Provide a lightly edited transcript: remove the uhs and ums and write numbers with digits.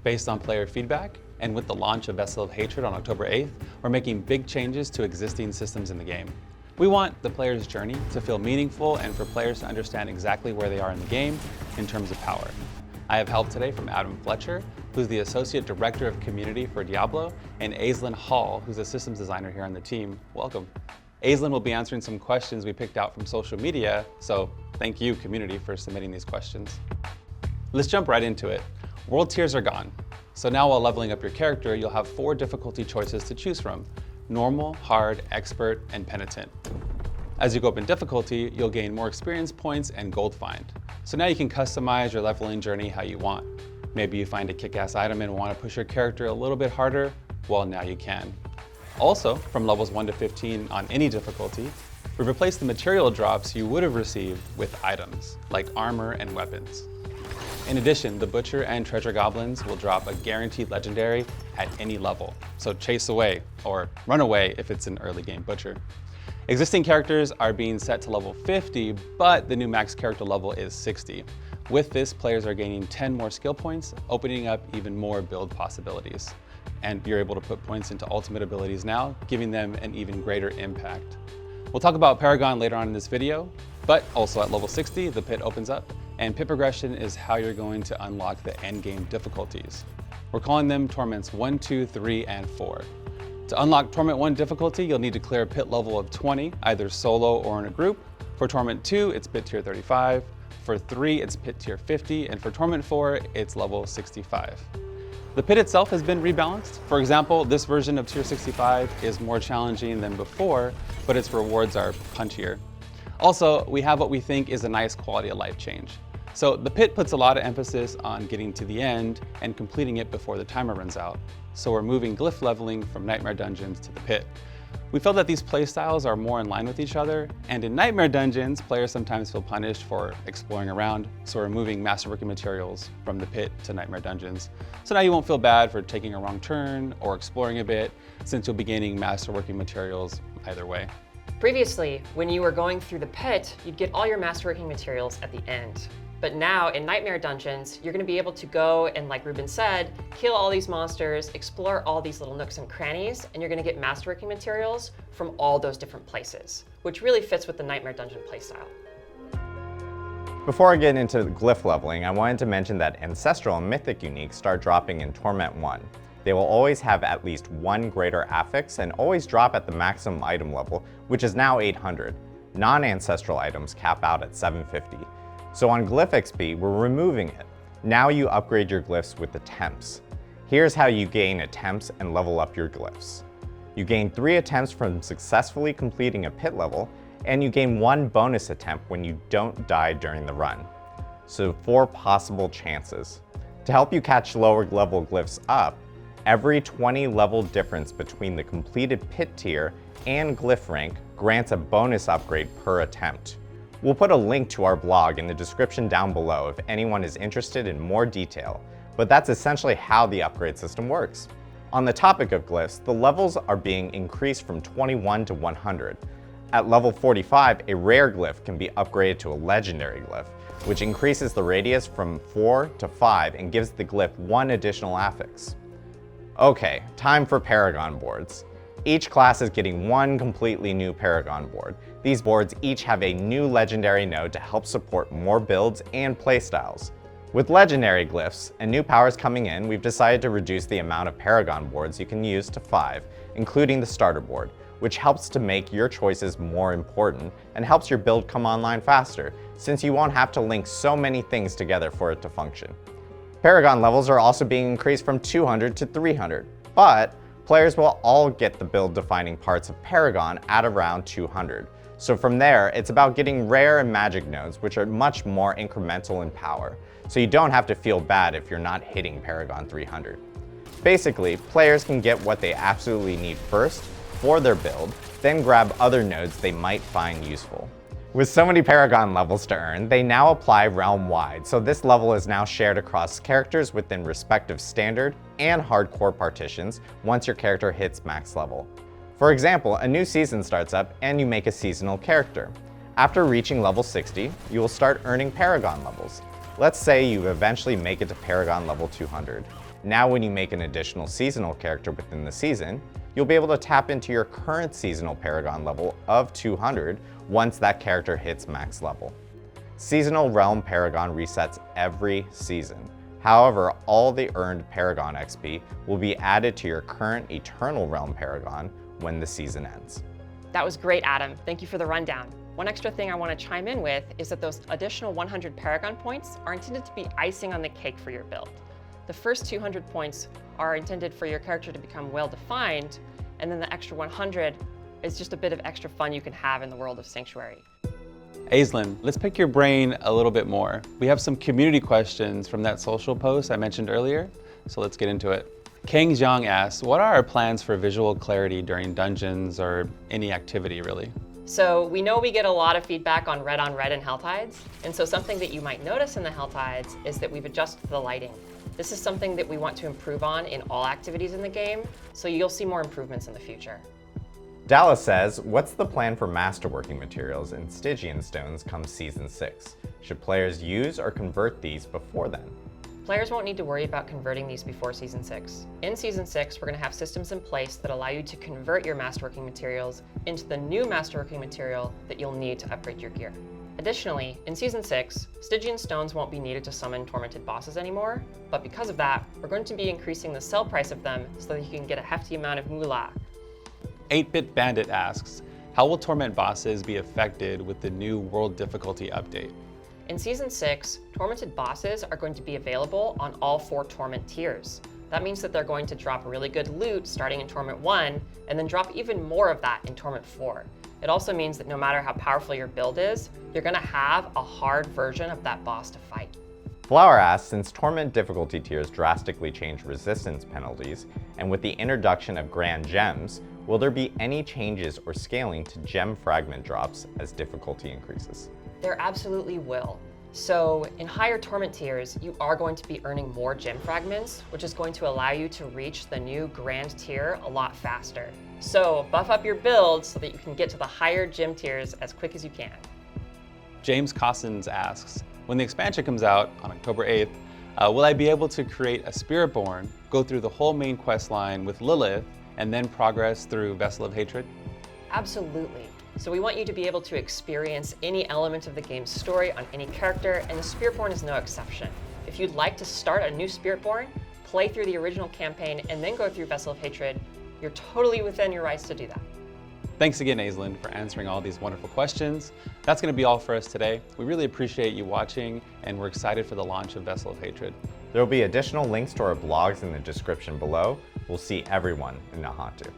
Based on player feedback, and with the launch of Vessel of Hatred on October 8th, we're making big changes to existing systems in the game. We want the player's journey to feel meaningful and for players to understand exactly where they are in the game in terms of power. I have help today from Adam Fletcher, who's the Associate Director of Community for Diablo, and Aislinn Hall, who's a systems designer here on the team. Welcome. Aislinn will be answering some questions we picked out from social media, so thank you, community, for submitting these questions. Let's jump right into it. World tiers are gone. So now while leveling up your character, you'll have 4 difficulty choices to choose from: normal, hard, expert, and penitent. As you go up in difficulty, you'll gain more experience points and gold find. So now you can customize your leveling journey how you want. Maybe you find a kick-ass item and want to push your character a little bit harder, well, now you can. Also, from levels 1 to 15 on any difficulty, we replaced the material drops you would have received with items, like armor and weapons. In addition, the Butcher and Treasure Goblins will drop a guaranteed legendary at any level, so chase away, or run away if it's an early game Butcher. Existing characters are being set to level 50, but the new max character level is 60. With this, players are gaining 10 more skill points, opening up even more build possibilities. And you're able to put points into ultimate abilities now, giving them an even greater impact. We'll talk about Paragon later on in this video, but also at level 60, the pit opens up, and pit progression is how you're going to unlock the endgame difficulties. We're calling them Torments 1, 2, 3, and 4. To unlock Torment 1 difficulty, you'll need to clear a pit level of 20, either solo or in a group. For Torment 2, it's pit tier 35. For 3, it's pit tier 50, and for Torment 4, it's level 65. The pit itself has been rebalanced. For example, this version of tier 65 is more challenging than before, but its rewards are punchier. Also, we have what we think is a nice quality of life change. So the pit puts a lot of emphasis on getting to the end and completing it before the timer runs out. So we're moving glyph leveling from Nightmare Dungeons to the pit. We felt that these playstyles are more in line with each other, and in Nightmare Dungeons, players sometimes feel punished for exploring around, so we're moving masterworking materials from the pit to Nightmare Dungeons. So now you won't feel bad for taking a wrong turn or exploring a bit, since you'll be gaining masterworking materials either way. Previously, when you were going through the pit, you'd get all your masterworking materials at the end. But now in Nightmare Dungeons, you're gonna be able to go and, like Ruben said, kill all these monsters, explore all these little nooks and crannies, and you're gonna get masterworking materials from all those different places, which really fits with the Nightmare Dungeon playstyle. Before I get into glyph leveling, I wanted to mention that Ancestral and Mythic Uniques start dropping in Torment 1. They will always have at least 1 greater affix and always drop at the maximum item level, which is now 800. Non-ancestral items cap out at 750. So on Glyph XP, we're removing it. Now you upgrade your glyphs with attempts. Here's how you gain attempts and level up your glyphs. You gain 3 attempts from successfully completing a pit level, and you gain 1 bonus attempt when you don't die during the run. So 4 possible chances. To help you catch lower level glyphs up, every 20 level difference between the completed pit tier and glyph rank grants a bonus upgrade per attempt. We'll put a link to our blog in the description down below if anyone is interested in more detail, but that's essentially how the upgrade system works. On the topic of glyphs, the levels are being increased from 21 to 100. At level 45, a rare glyph can be upgraded to a legendary glyph, which increases the radius from 4 to 5 and gives the glyph 1 additional affix. Okay, time for Paragon boards. Each class is getting 1 completely new Paragon board. These boards each have a new legendary node to help support more builds and playstyles. With legendary glyphs and new powers coming in, we've decided to reduce the amount of Paragon boards you can use to 5, including the starter board, which helps to make your choices more important and helps your build come online faster, since you won't have to link so many things together for it to function. Paragon levels are also being increased from 200 to 300, but players will all get the build-defining parts of Paragon at around 200. So from there, it's about getting rare and magic nodes, which are much more incremental in power, so you don't have to feel bad if you're not hitting Paragon 300. Basically, players can get what they absolutely need first for their build, then grab other nodes they might find useful. With so many Paragon levels to earn, they now apply realm-wide, so this level is now shared across characters within respective standard and hardcore partitions once your character hits max level. For example, a new season starts up and you make a seasonal character. After reaching level 60, you will start earning Paragon levels. Let's say you eventually make it to Paragon level 200. Now when you make an additional seasonal character within the season, you'll be able to tap into your current seasonal Paragon level of 200 once that character hits max level. Seasonal Realm Paragon resets every season. However, all the earned Paragon XP will be added to your current Eternal Realm Paragon when the season ends. That was great, Adam. Thank you for the rundown. One extra thing I want to chime in with is that those additional 100 Paragon points are intended to be icing on the cake for your build. The first 200 points are intended for your character to become well-defined, and then the extra 100 is just a bit of extra fun you can have in the world of Sanctuary. Aislinn, let's pick your brain a little bit more. We have some community questions from that social post I mentioned earlier, so let's get into it. Kang Jiang asks, what are our plans for visual clarity during dungeons or any activity really? So we know we get a lot of feedback on red and Helltides, and so something that you might notice in the Helltides is that we've adjusted the lighting. This is something that we want to improve on in all activities in the game, so you'll see more improvements in the future. Dallas says, what's the plan for masterworking materials and Stygian stones come Season 6? Should players use or convert these before then? Players won't need to worry about converting these before Season 6. In Season 6, we're going to have systems in place that allow you to convert your masterworking materials into the new masterworking material that you'll need to upgrade your gear. Additionally, in Season 6, Stygian stones won't be needed to summon tormented bosses anymore, but because of that, we're going to be increasing the sell price of them so that you can get a hefty amount of moolah. 8-Bit Bandit asks, how will torment bosses be affected with the new world difficulty update? In Season 6, tormented bosses are going to be available on all 4 torment tiers. That means that they're going to drop really good loot starting in Torment 1, and then drop even more of that in Torment 4. It also means that no matter how powerful your build is, you're going to have a hard version of that boss to fight. Flower asks, since torment difficulty tiers drastically change resistance penalties, and with the introduction of grand gems, will there be any changes or scaling to gem fragment drops as difficulty increases? There absolutely will. So in higher torment tiers, you are going to be earning more gem fragments, which is going to allow you to reach the new grand tier a lot faster. So buff up your build so that you can get to the higher gem tiers as quick as you can. James Cossins asks, when the expansion comes out on October 8th, will I be able to create a Spiritborn, go through the whole main quest line with Lilith, and then progress through Vessel of Hatred? Absolutely. So we want you to be able to experience any element of the game's story on any character, and the Spiritborn is no exception. If you'd like to start a new Spiritborn, play through the original campaign, and then go through Vessel of Hatred, you're totally within your rights to do that. Thanks again, Aislinn, for answering all these wonderful questions. That's going to be all for us today. We really appreciate you watching, and we're excited for the launch of Vessel of Hatred. There will be additional links to our blogs in the description below. We'll see everyone in Nahatu.